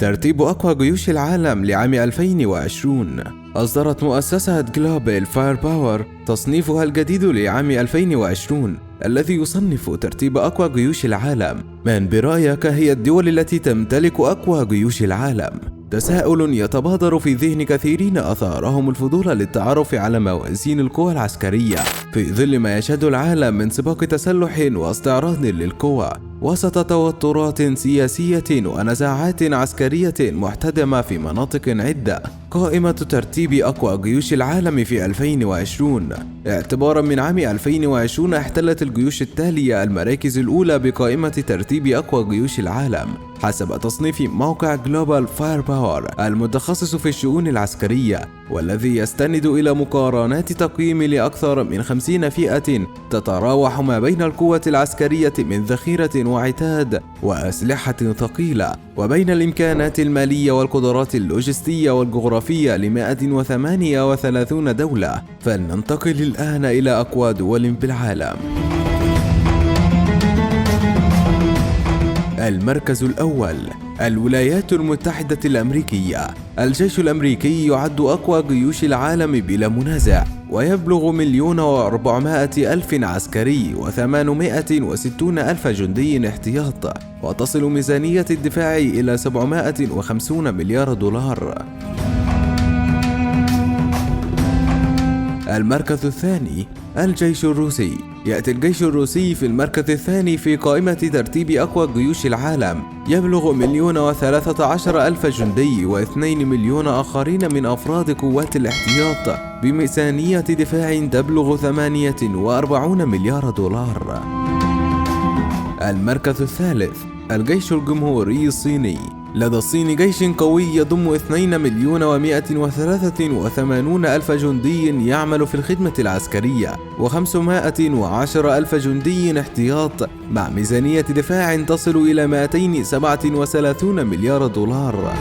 ترتيب أقوى جيوش العالم لعام 2020. أصدرت مؤسسة جلوبال فاير باور تصنيفها الجديد لعام 2020 الذي يصنف ترتيب أقوى جيوش العالم. من برأيك هي الدول التي تمتلك أقوى جيوش العالم؟ تساؤل يتبادر في ذهن كثيرين أثارهم الفضول للتعرف على موازين القوى العسكرية في ظل ما يشهد العالم من سباق تسلح واستعراض للقوى وسط توترات سياسية ونزاعات عسكرية محتدمة في مناطق عدة. قائمة ترتيب أقوى جيوش العالم في 2020. اعتبارا من عام 2020 احتلت الجيوش التالية المراكز الأولى بقائمة ترتيب أقوى جيوش العالم حسب تصنيف موقع جلوبال فاير باور المتخصص في الشؤون العسكرية، والذي يستند إلى مقارنات تقييم لأكثر من 50 فئة تتراوح ما بين القوة العسكرية من ذخيرة وعتاد وأسلحة ثقيلة، وبين الإمكانات المالية والقدرات اللوجستية والجغرافية ل 138 دولة. فلننتقل الآن إلى أقوى دول بالعالم. المركز الأول: الولايات المتحدة الأمريكية. الجيش الأمريكي يعد أقوى جيوش العالم بلا منازع، ويبلغ 1,400,000 عسكري و860,000 جندي احتياط، وتصل ميزانية الدفاع إلى 750 مليار دولار. المركز الثاني: الجيش الروسي. يأتي الجيش الروسي في المركز الثاني في قائمة ترتيب أقوى جيوش العالم، يبلغ 1,013,000 جندي و2 مليون آخرين من أفراد قوات الاحتياط بميزانية دفاع تبلغ 48 مليار دولار. المركز الثالث: الجيش الجمهوري الصيني. لدى الصين جيش قوي يضم 2,183,000 جندي يعمل في الخدمة العسكرية و510,000 جندي احتياط، مع ميزانية دفاع تصل إلى 237 مليار دولار.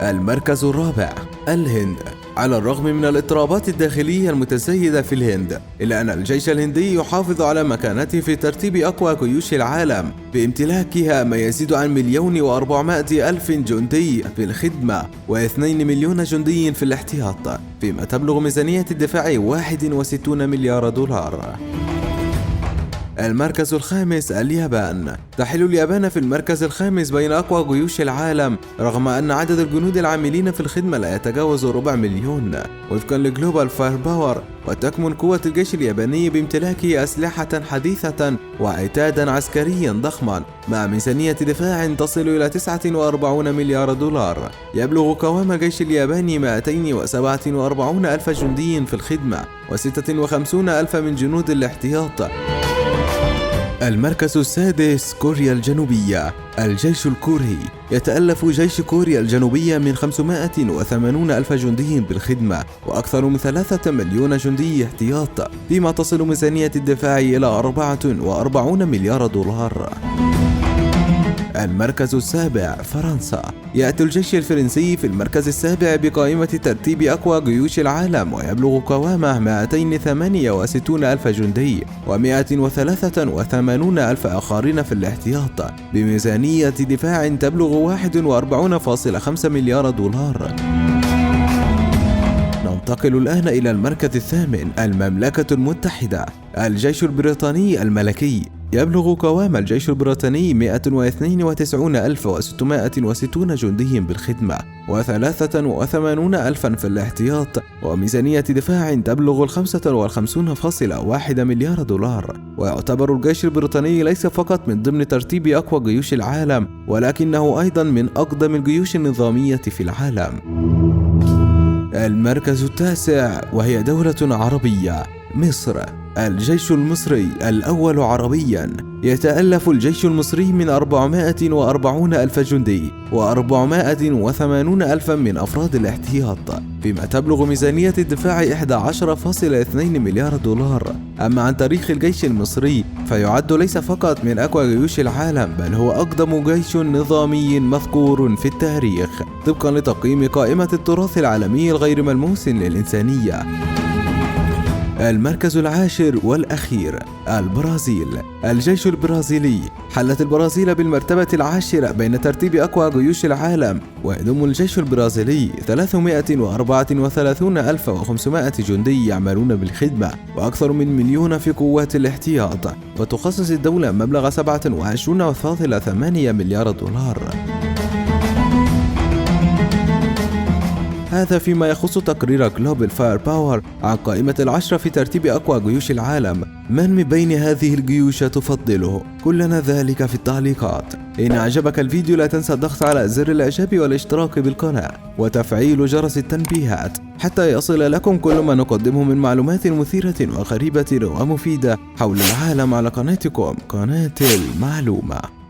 المركز الرابع: الهند. على الرغم من الاضطرابات الداخلية المتزايدة في الهند، إلا أن الجيش الهندي يحافظ على مكانته في ترتيب أقوى جيوش العالم بامتلاكها ما يزيد عن 1,400,000 جندي في الخدمة و2 مليون جندي في الاحتياط، فيما تبلغ ميزانية الدفاع 61 مليار دولار. المركز الخامس: اليابان. تحل اليابان في المركز الخامس بين أقوى جيوش العالم، رغم أن عدد الجنود العاملين في الخدمة لا يتجاوز 250,000 وفقا لجلوبال فاير باور. وتكمن قوة الجيش الياباني بامتلاكه أسلحة حديثة وعتادا عسكريا ضخما، مع ميزانية دفاع تصل إلى 49 مليار دولار. يبلغ قوام الجيش الياباني 247,000 جندي في الخدمة و56,000 من جنود الاحتياط. المركز السادس: كوريا الجنوبية. الجيش الكوري. يتألف جيش كوريا الجنوبية من 580,000 جندي بالخدمة وأكثر من 3 مليون جندي احتياط، فيما تصل ميزانية الدفاع إلى 44 مليار دولار. المركز السابع: فرنسا. يأتي الجيش الفرنسي في المركز السابع بقائمة ترتيب أقوى جيوش العالم، ويبلغ قوامه 268,000 جندي و183,000 آخرين في الاحتياط، بميزانية دفاع تبلغ 41.5 مليار دولار. ننتقل الآن إلى المركز الثامن: المملكة المتحدة. الجيش البريطاني الملكي. يبلغ قوام الجيش البريطاني 182,660 جندي بالخدمة و83,000 في الاحتياط، وميزانية دفاع تبلغ 55.1 مليار دولار. ويعتبر الجيش البريطاني ليس فقط من ضمن ترتيب أقوى جيوش العالم، ولكنه أيضا من أقدم الجيوش النظامية في العالم. المركز التاسع، وهي دولة عربية: مصر. الجيش المصري الأول عربيا. يتألف الجيش المصري من 440,000 جندي و480,000 من أفراد الاحتياط، فيما تبلغ ميزانية الدفاع 11.2 مليار دولار. أما عن تاريخ الجيش المصري فيعد ليس فقط من أقوى جيوش العالم، بل هو أقدم جيش نظامي مذكور في التاريخ طبقا لتقييم قائمة التراث العالمي الغير ملموس للإنسانية. المركز العاشر والأخير، البرازيل. الجيش البرازيلي. حلت البرازيل بالمرتبة العاشرة بين ترتيب أقوى جيوش العالم، ويضم الجيش البرازيلي 334,500 جندي يعملون بالخدمة، وأكثر من 1,000,000 في قوات الاحتياط، وتخصص الدولة مبلغ 27.8 مليار دولار. هذا فيما يخص تقرير جلوبال فاير باور عن قائمة العشرة في ترتيب أقوى جيوش العالم. من بين هذه الجيوش تفضله؟ قل لنا ذلك في التعليقات. إن أعجبك الفيديو لا تنسى الضغط على زر الإعجاب والاشتراك بالقناة وتفعيل جرس التنبيهات حتى يصل لكم كل ما نقدمه من معلومات مثيرة وغريبة ومفيدة حول العالم على قناتكم، قناة المعلومة.